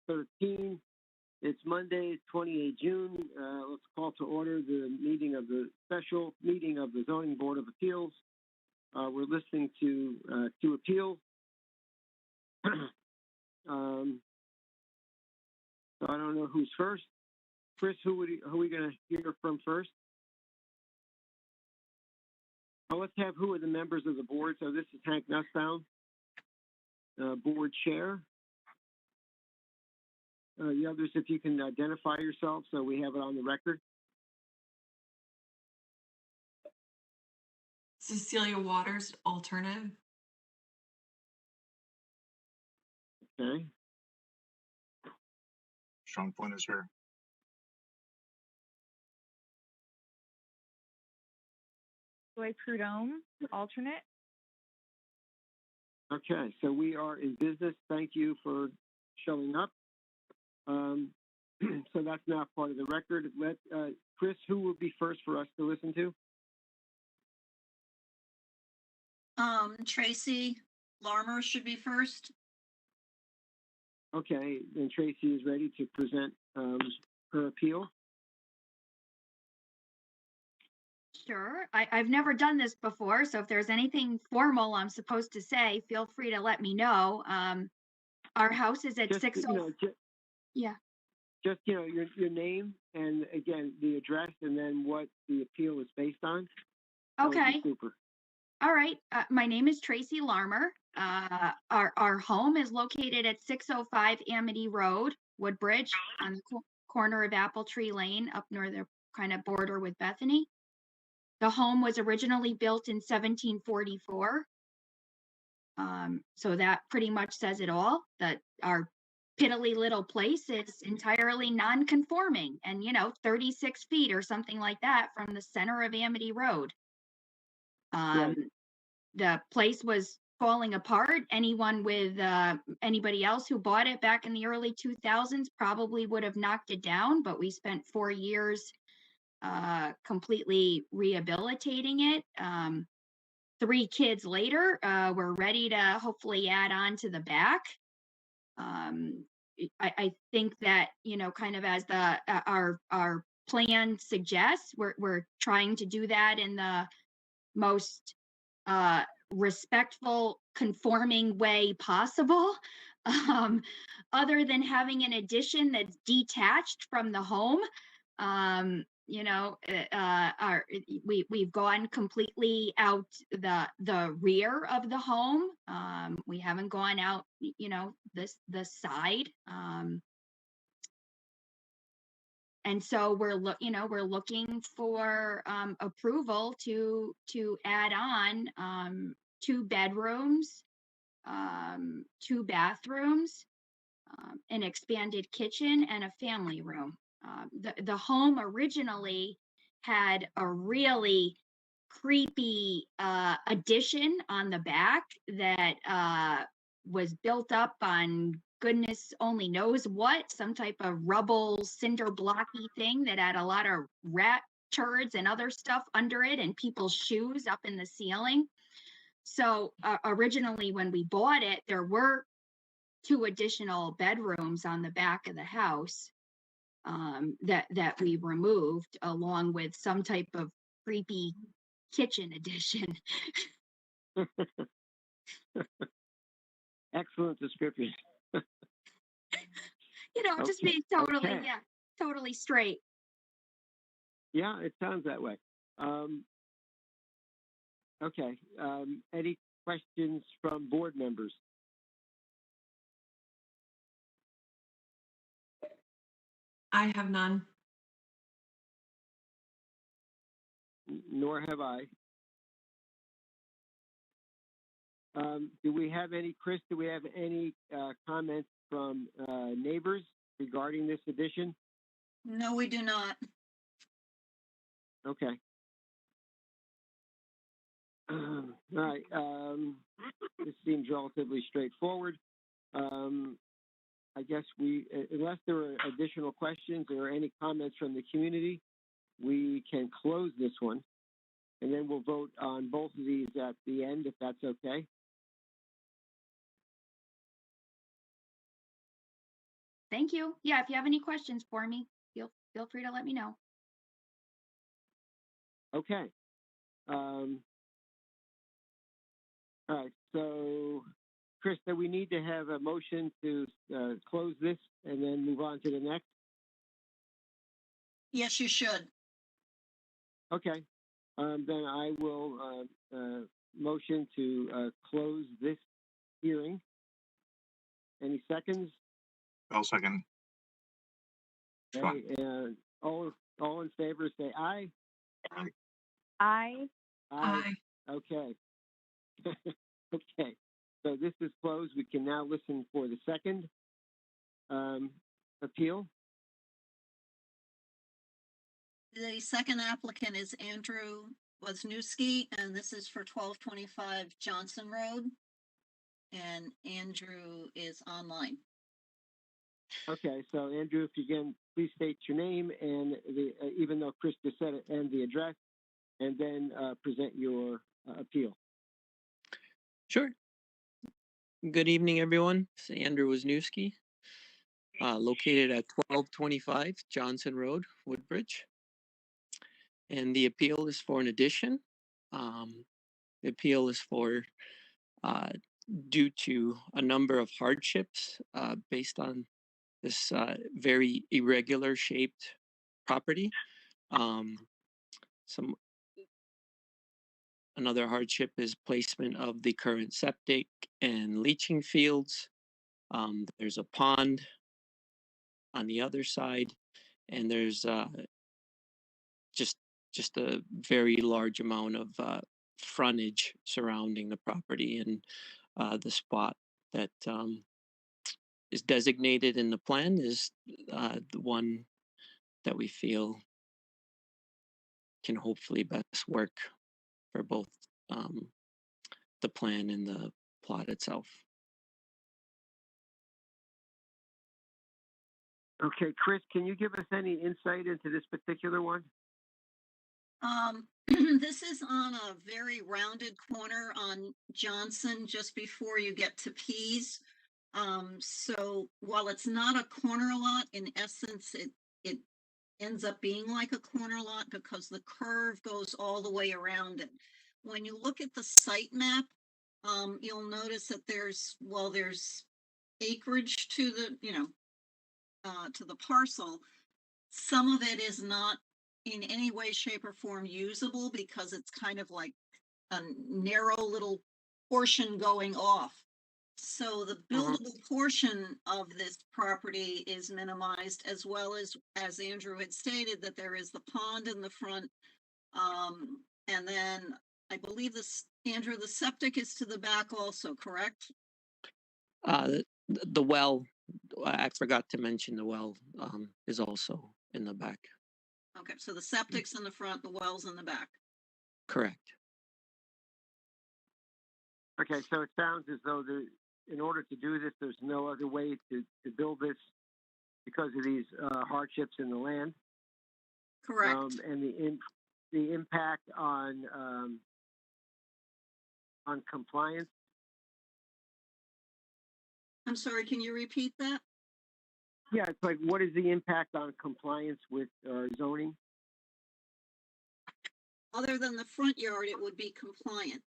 13. It's Monday, 28 June. Let's call to order the special meeting of the Zoning Board of Appeals. We're listening to two appeals. So I don't know who's first. Chris, who are we going to hear from first? Well, let's have who are the members of the board. So this is Hank Nussbaum, board chair. The others, if you can identify yourself so we have it on the record. Cecilia Waters, alternate. Okay. Sean Flynn is here. Joy Prudhomme, alternate. Okay, so we are in business. Thank you for showing up. So that's now part of the record. Chris, who will be first for us to listen to? Tracy Larmer should be first. Okay, then Tracy is ready to present her appeal. Sure. I've never done this before, so if there's anything formal I'm supposed to say, feel free to let me know. Our house is at 6. Yeah. Just your name and again the address and then what the appeal is based on. Okay. Super. All right. My name is Tracy Larmer. Our home is located at 605 Amity Road, Woodbridge, on the corner of Apple Tree Lane, up near the kind of border with Bethany. The home was originally built in 1744. So that pretty much says it all, that our piddly little place is entirely non-conforming and, 36 feet or something like that from the center of Amity Road. Right. The place was falling apart. Anybody else who bought it back in the early 2000s probably would have knocked it down, but we spent 4 years completely rehabilitating it. 3 kids later, we're ready to hopefully add on to the back. I think that, kind of as our plan suggests, we're trying to do that in the most respectful, conforming way possible. Other than having an addition that's detached from the home, we've gone completely out the rear of the home. We haven't gone out, the side. And so we're looking for approval to add on 2 bedrooms, 2 bathrooms, an expanded kitchen, and a family room. The home originally had a really creepy addition on the back that was built up on goodness only knows what, some type of rubble cinder blocky thing that had a lot of rat turds and other stuff under it and people's shoes up in the ceiling. So originally when we bought it, there were 2 additional bedrooms on the back of the house that we removed, along with some type of creepy kitchen addition. Excellent description. Just being totally straight. Yeah, it sounds that way. Okay. Any questions from board members? I have none. Nor have I. Do we have any, Chris, do we have any comments from neighbors regarding this addition? No, we do not. Okay. All right. This seems relatively straightforward. I guess unless there are additional questions or any comments from the community, we can close this one. And then we'll vote on both of these at the end, if that's okay. Thank you. Yeah, if you have any questions for me, feel free to let me know. Okay. All right, so Krista, we need to have a motion to close this and then move on to the next. Yes, you should. Okay, then I will motion to close this hearing. Any seconds? I'll second. Okay, and all in favor say aye. Aye. Aye. Okay. Okay, so this is closed. We can now listen for the second appeal. The second applicant is Andrew Wisniewski, and this is for 1225 Johnson Road. And Andrew is online. Okay, so Andrew, if you can please state your name and even though Chris just said it, and the address, and then present your appeal. Sure. Good evening, everyone. It's Andrew Wisniewski, located at 1225 Johnson Road, Woodbridge. And the appeal is for an addition. The appeal is for due to a number of hardships based on this very irregular shaped property. Another hardship is placement of the current septic and leaching fields. There's a pond on the other side, and there's just a very large amount of frontage surrounding the property, and the spot that is designated in the plan is the one that we feel can hopefully best work for both the plan and the plot itself. Okay, Chris, can you give us any insight into this particular one? This is on a very rounded corner on Johnson, just before you get to Pease. So while it's not a corner lot, in essence, it ends up being like a corner lot because the curve goes all the way around it. When you look at the site map, you'll notice that there's acreage to the, to the parcel. Some of it is not in any way, shape, or form usable because it's kind of like a narrow little portion going off. So the buildable portion of this property is minimized, as well as Andrew had stated, that there is the pond in the front. And then I believe Andrew, the septic is to the back also, correct? The well, I forgot to mention the well is also in the back. Okay, so the septic's in the front, the well's in the back. Correct. Okay, so it sounds as though in order to do this, there's no other way to build this because of these hardships in the land. Correct. And the impact on compliance. I'm sorry, can you repeat that? Yeah, it's like, what is the impact on compliance with zoning? Other than the front yard, it would be compliant.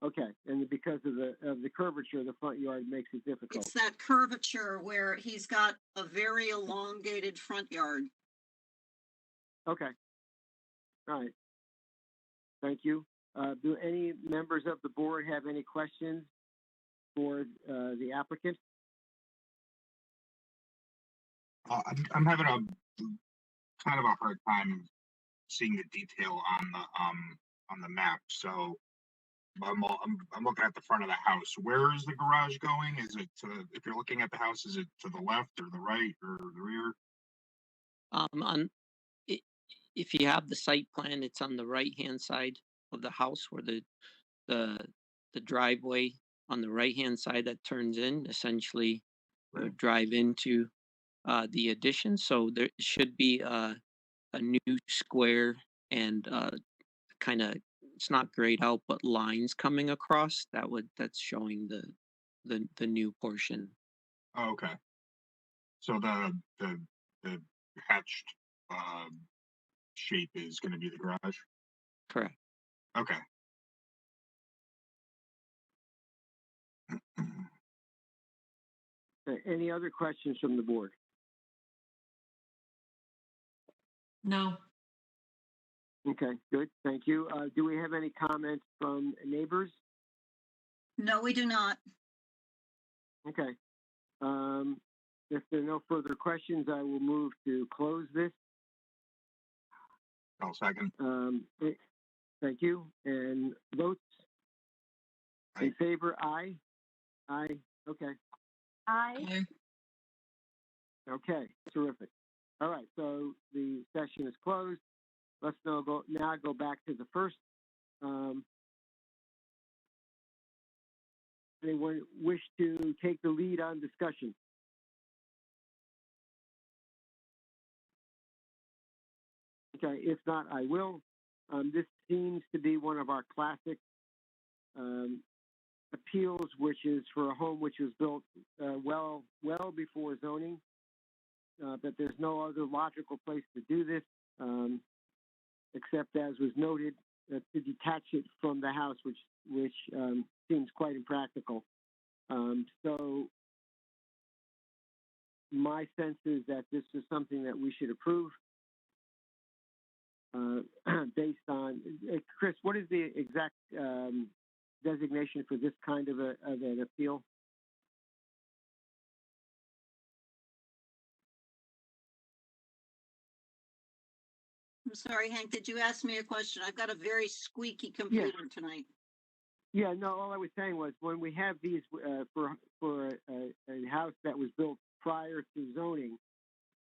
Okay, and because of the curvature of the front yard makes it difficult. It's that curvature where he's got a very elongated front yard. Okay. All right. Thank you. Do any members of the board have any questions for the applicant? I'm having a kind of a hard time seeing the detail on the map. So I'm looking at the front of the house. Where is the garage going? Is it if you're looking at the house, is it to the left or the right or the rear? If you have the site plan, it's on the right hand side of the house, where the driveway on the right hand side that turns in, essentially drive into the addition. So there should be a new square and kind of, it's not grayed out, but lines coming across that's showing the new portion. Oh, okay. So the hatched, shape is gonna be the garage? Correct. Okay. Any other questions from the board? No. Okay, good, thank you. Do we have any comments from neighbors? No, we do not. Okay. If there are no further questions, I will move to close this. I'll second. Thank you. And votes? In Aye. favor, aye? Aye, okay. I, Okay. Okay, terrific. All right, so the session is closed. Let's now go back to the first. Anyone wish to take the lead on discussion? Okay, if not, I will. This seems to be one of our classic appeals, which is for a home which was built well before zoning. But there's no other logical place to do this, except as was noted, to detach it from the house, which seems quite impractical. So my sense is that this is something that we should approve based on, Chris, what is the exact designation for this kind of an appeal? I'm sorry, Hank, did you ask me a question? I've got a very squeaky computer tonight. Yeah, no, all I was saying was when we have these for a house that was built prior to zoning,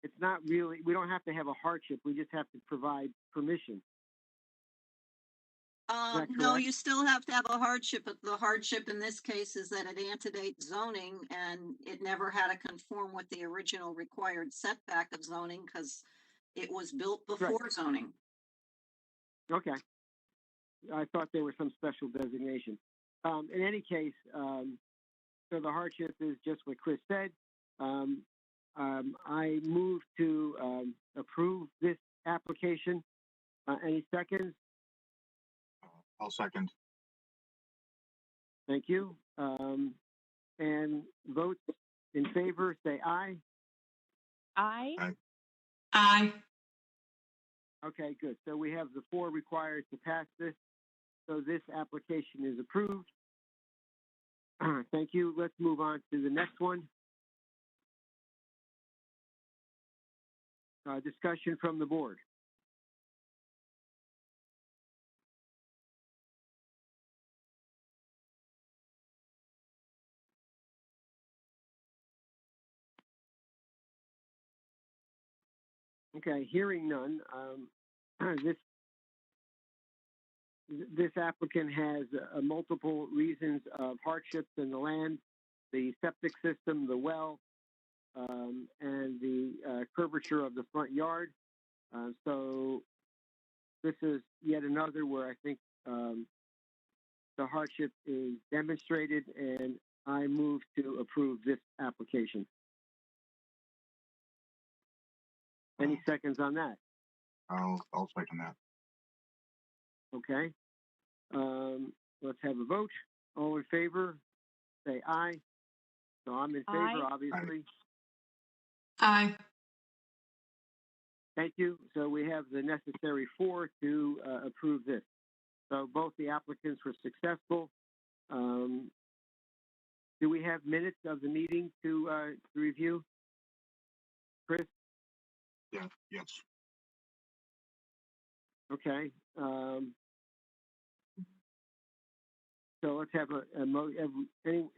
it's not really, we don't have to have a hardship, we just have to provide permission. that No, correct? you still have to have a hardship, but the hardship in this case is that it antedates zoning and it never had to conform with the original required setback of zoning because it was built before zoning. Okay. I thought there was some special designation. In any case, so the hardship is just what Chris said. I move to approve this application. Any seconds? I'll second. Thank you. And votes in favor, say aye. I, Aye. Okay, good. So we have the 4 required to pass this. So this application is approved. Thank you. Let's move on to the next one. Discussion from the board. Okay, hearing none. This applicant has multiple reasons of hardships in the land, the septic system, the well, and the curvature of the front yard. So this is yet another where I think the hardship is demonstrated, and I move to approve this application. Any seconds on that? I'll second that. Okay. Let's have a vote. All in favor, say aye. So I'm in favor, Aye. obviously. Aye. Thank you. So we have the necessary 4 to approve this. So both the applicants were successful. Do we have minutes of the meeting to review? Chris? Yeah, yes. Okay. So let's have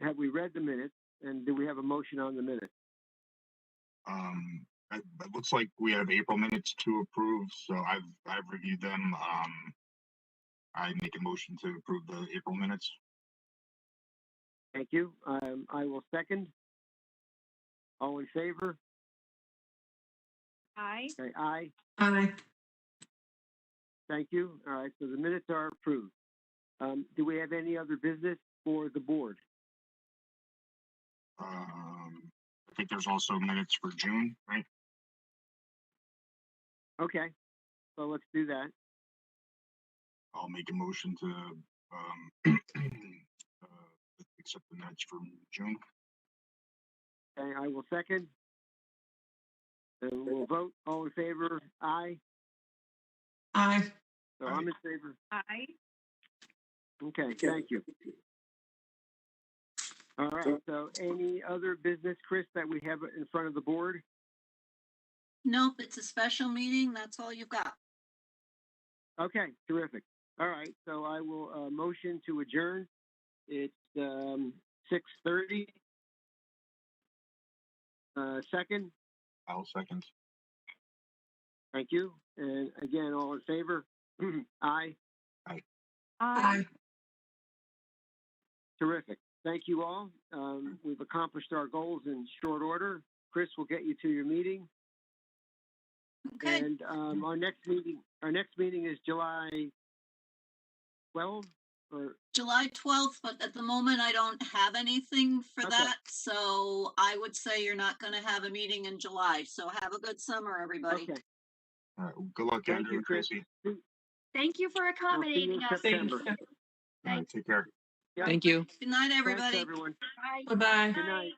have we read the minutes, and do we have a motion on the minutes? It looks like we have April minutes to approve, so I've reviewed them. I make a motion to approve the April minutes. Thank you. I will second. All in favor? I, Say aye. Aye. Thank you. All right, so the minutes are approved. Do we have any other business for the board? think there's also minutes for June, right? Okay, so let's do that. I'll make a motion to, accept the minutes from June. Okay, I will second. And we'll vote. All in favor? Aye. Aye. So I'm in favor. Aye. Okay, thank you. All right, so any other business, Chris, that we have in front of the board? Nope, it's a special meeting. That's all you've got. Okay, terrific. All right, so I will motion to adjourn. It's 6:30. Second, I'll second. thank you. And again, all in favor? Aye. Aye. Terrific. Thank you all. We've accomplished our goals in short order. Chris will get you to your meeting. Okay, And our next meeting is July 12th or July 12th, but at the moment I don't have anything for Okay. that. So I would say you're not gonna have a meeting in July. So have a good summer, everybody. okay. All right, well, good luck, Thank Andrew you, and Chris. Tracy. Thank you for We'll see you accommodating in us. Thank September. you. All right, take care. Yeah. Thank you. Good night, Thanks, everybody. everyone. Bye. Bye-bye. Good night.